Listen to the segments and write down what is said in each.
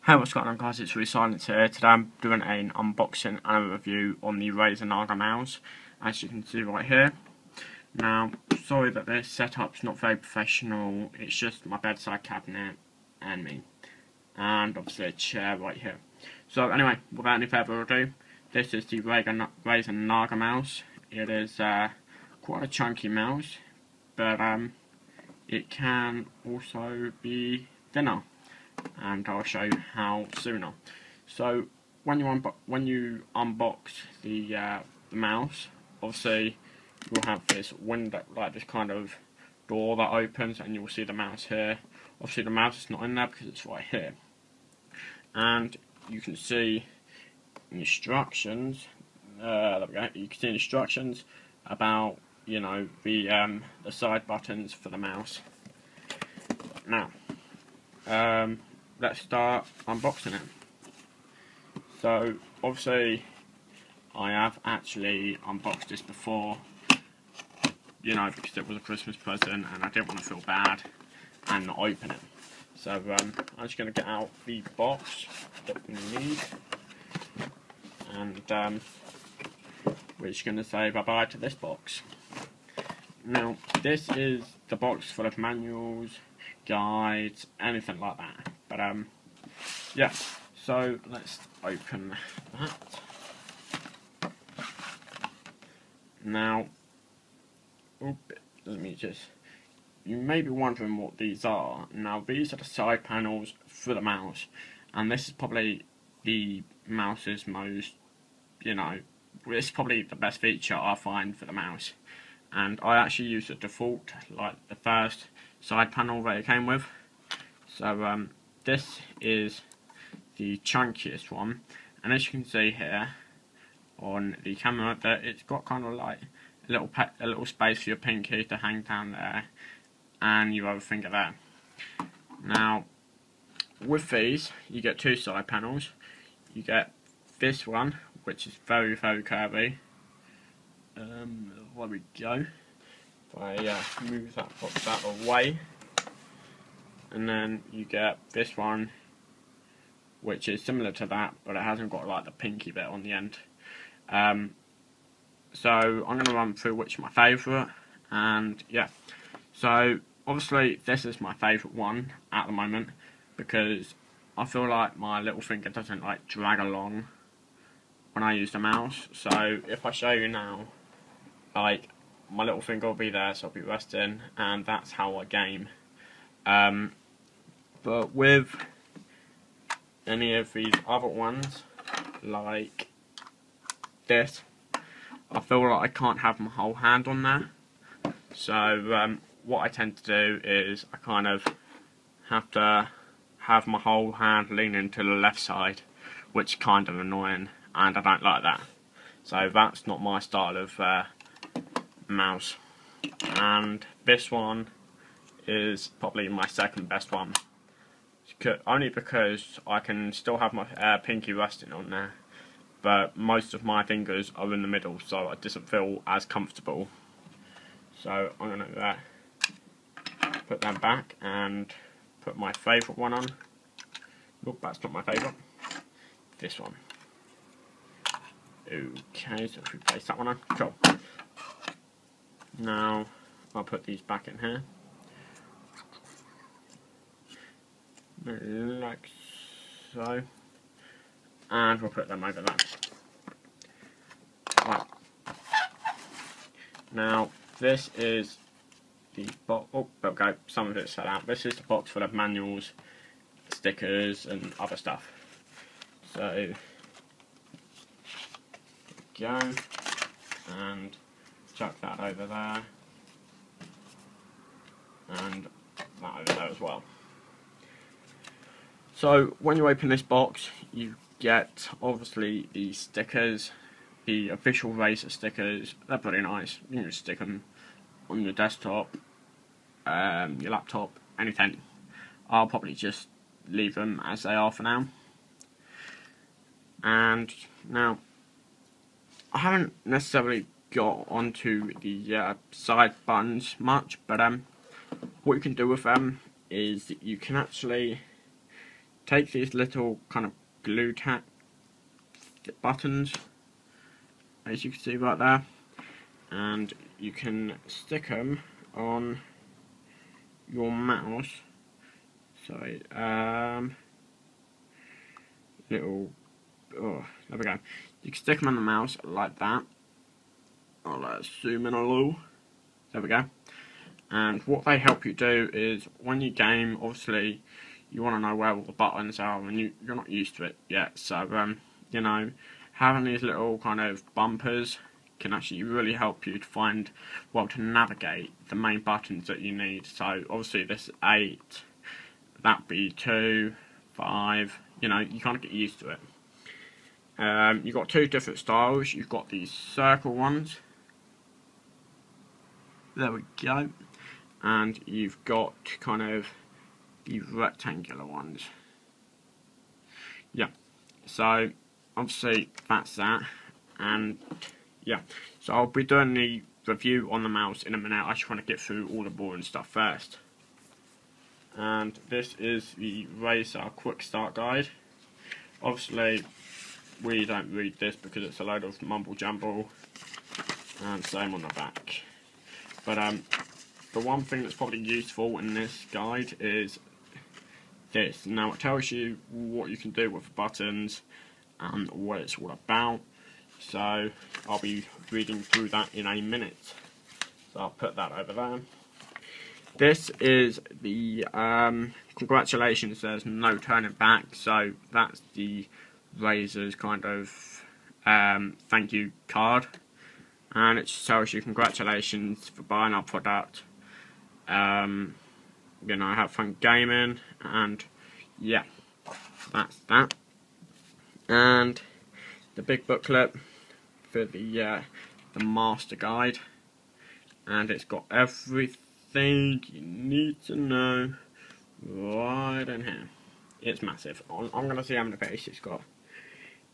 Hey, what's going on, guys? It's ReSilentz here. Today I'm doing an unboxing and a review on the Razer Naga mouse, as you can see right here. Now, sorry that this setup's not very professional. It's just my bedside cabinet and me, and obviously a chair right here. So anyway, without any further ado, this is the Razer Naga mouse. It is quite a chunky mouse, but it can also be thinner, and I'll show you how sooner. So when you unbox the mouse, obviously you'll have this window, like this kind of door that opens, and you'll see the mouse here. Obviously the mouse is not in there because it's right here, and you can see instructions. There we go. You can see instructions about, you know, the side buttons for the mouse. Now, let's start unboxing it. So obviously I have actually unboxed this before, you know, because it was a Christmas present and I didn't want to feel bad and not open it. So I'm just going to get out the box that we need, and we're just going to say bye bye to this box. Now, this is the box full of manuals, guides, anything like that. But yeah, so let's open that. Now, you may be wondering what these are. Now, these are the side panels for the mouse, and this is probably the mouse's most, you know, it's probably the best feature I find for the mouse. And I actually use the default, like the first side panel that it came with. So this is the chunkiest one, and as you can see here on the camera, that it's got kind of like a little space for your pinky to hang down there, and your other finger there. Now, with these, you get two side panels. You get this one, which is very, very curvy. There we go. If I move that box out of the way, and then you get this one, which is similar to that, but it hasn't got like the pinky bit on the end. So I'm going to run through which is my favourite, and yeah. So obviously this is my favourite one at the moment, because I feel like my little finger doesn't like drag along when I use the mouse. So if I show you now, like, my little finger will be there, so I'll be resting, and that's how I game. But with any of these other ones, like this, I feel like I can't have my whole hand on there. So what I tend to do is I kind of have to have my whole hand leaning to the left side, which is kind of annoying, and I don't like that. So that's not my style of mouse. And this one is probably my second best one, only because I can still have my pinky resting on there, but most of my fingers are in the middle, so it doesn't feel as comfortable. So I'm going to put them back and put my favourite one on. Nope, that's not my favourite. This one. Okay, so if we place that one on, cool. Now I'll put these back in here, like so, and we'll put them over there. Right. Now this is the box. Oh, okay, some of it's set out. This is the box full of manuals, stickers, and other stuff. So go and chuck that over there, and that over there as well. So when you open this box, you get obviously the stickers, the official Razer stickers. They're pretty nice. You can just stick them on your desktop, your laptop, anything. I'll probably just leave them as they are for now. And now, I haven't necessarily got onto the side buttons much, but what you can do with them is you can actually take these little kind of glue tack buttons, as you can see right there, and you can stick them on your mouse. Sorry, little, oh, there we go. You can stick them on the mouse like that. I'll zoom in a little. There we go. And what they help you do is, when you game, obviously, you want to know where all the buttons are, and you're not used to it yet. So, you know, having these little kind of bumpers can actually really help you to find, well, to navigate the main buttons that you need. So, obviously, this 8, that be 2, 5, you know, you kind of get used to it. You've got two different styles. You've got these circle ones. There we go. And you've got kind of the rectangular ones. Yeah. So, obviously, that's that. And, yeah. So, I'll be doing the review on the mouse in a minute. I just want to get through all the boring stuff first. And this is the Razer Quick Start Guide. Obviously, we don't read this because it's a load of mumble jumble, and same on the back. But the one thing that's probably useful in this guide is this. Now, it tells you what you can do with the buttons and what it's all about. So I'll be reading through that in a minute. So I'll put that over there. This is the congratulations, there's no turning back. So that's the Razer's kind of thank you card, and it just tells you congratulations for buying our product. You know, have fun gaming, and yeah, that's that. And the big booklet for the master guide, and it's got everything you need to know right in here. It's massive. I'm going to see how many pages it's got.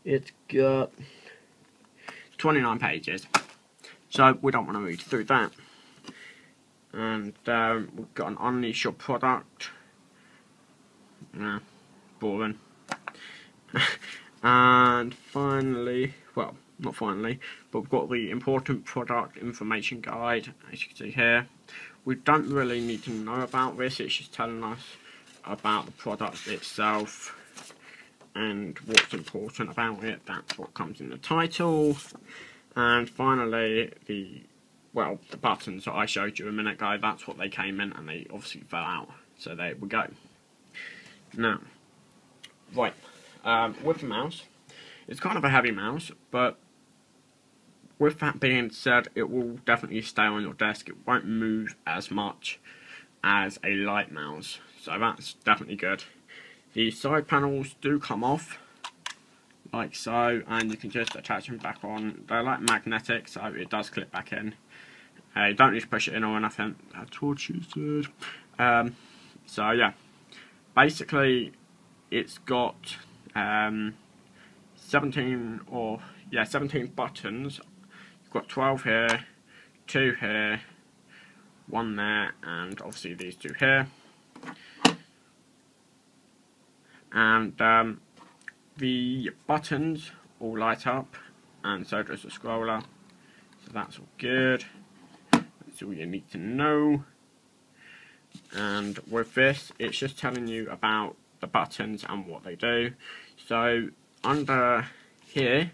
It's got 29 pages, so we don't want to read through that. And we've got an unleash your product. Boring. And finally, well, not finally, but we've got the important product information guide, as you can see here. We don't really need to know about this, it's just telling us about the product itself and what's important about it. That's what comes in the title. And finally, the buttons that I showed you a minute ago, that's what they came in, and they obviously fell out. So there we go. Now, right, with the mouse, it's kind of a heavy mouse, but with that being said, it will definitely stay on your desk. It won't move as much as a light mouse, so that's definitely good. The side panels do come off, like so, and you can just attach them back on. They're like magnetic, so it does clip back in. You don't need to push it in or anything. That's what you said. So yeah, basically, it's got 17 buttons. You've got 12 here, 2 here, 1 there, and obviously these 2 here. And the buttons all light up, and so does the scroller. So that's all good. That's all you need to know. And with this, it's just telling you about the buttons and what they do. So under here,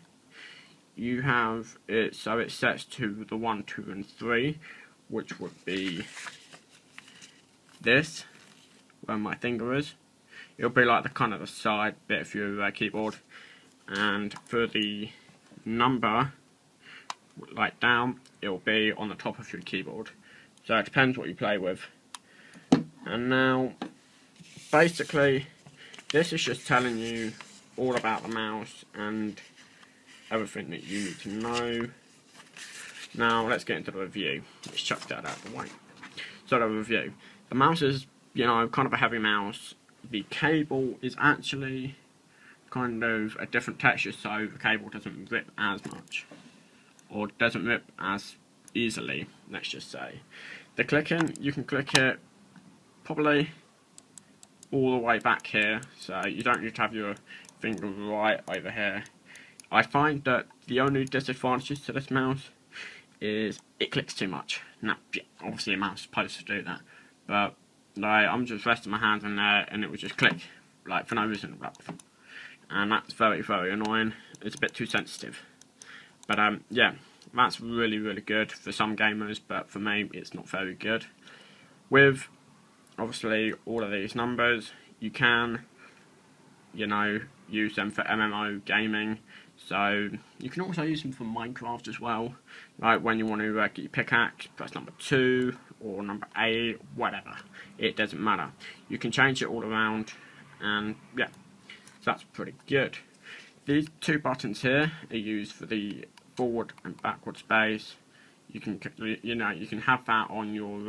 you have it, so it sets to the 1, 2, and 3, which would be this, where my finger is. It'll be like the kind of the side bit of your keyboard, and for the number, like down, it'll be on the top of your keyboard. So it depends what you play with. And now, basically, this is just telling you all about the mouse and everything that you need to know. Now let's get into the review. Let's chuck that out of the way. So the review. The mouse is, you know, kind of a heavy mouse. The cable is actually kind of a different texture, so the cable doesn't rip as much, or doesn't rip as easily, let's just say. The clicking, you can click it probably all the way back here, so you don't need to have your finger right over here. I find that the only disadvantages to this mouse is it clicks too much. Now, yeah, obviously a mouse is supposed to do that, but like, I'm just resting my hand in there and it would just click, like, for no reason. And that's very, very annoying. It's a bit too sensitive. But yeah, that's really, really good for some gamers, but for me it's not very good. With obviously all of these numbers, you can, you know, use them for MMO gaming. So you can also use them for Minecraft as well. Like when you want to get your pickaxe, press number 2 or number 8, whatever. It doesn't matter. You can change it all around, and yeah, so that's pretty good. These 2 buttons here are used for the forward and backward space. You can, you know, you can have that on your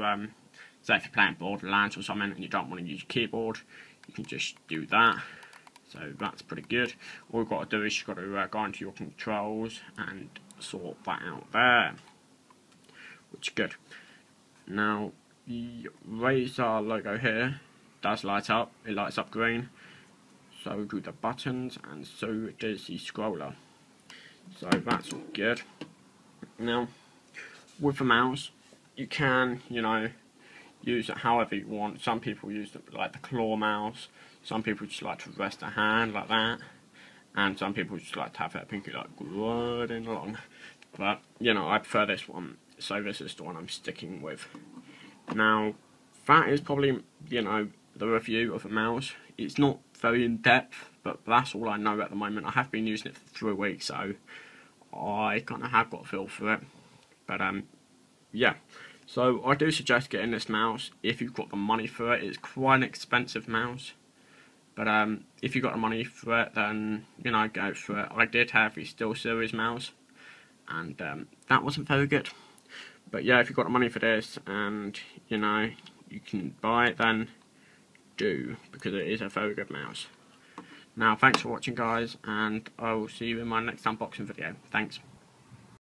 say if you're playing Borderlands or something and you don't want to use your keyboard, you can just do that. So that's pretty good. All you've got to do is you've got to go into your controls and sort that out there, which is good. Now the Razer logo here does light up. It lights up green. So do the buttons, and so does the scroller. So that's all good. Now with the mouse, you can, you know, use it however you want. Some people use it like the claw mouse. Some people just like to rest their hand like that, and some people just like to have their pinky like gliding along. But you know, I prefer this one, so this is the one I'm sticking with. Now, that is probably, you know, the review of the mouse. It's not very in depth, but that's all I know at the moment. I have been using it for 3 weeks, so I kind of have got a feel for it. But yeah. So I do suggest getting this mouse if you've got the money for it. It's quite an expensive mouse, but if you've got the money for it, then, you know, go for it. I did have the SteelSeries mouse, and that wasn't very good. But yeah, if you've got the money for this, and you know, you can buy it, then do, because it is a very good mouse. Now, thanks for watching, guys, and I will see you in my next unboxing video. Thanks.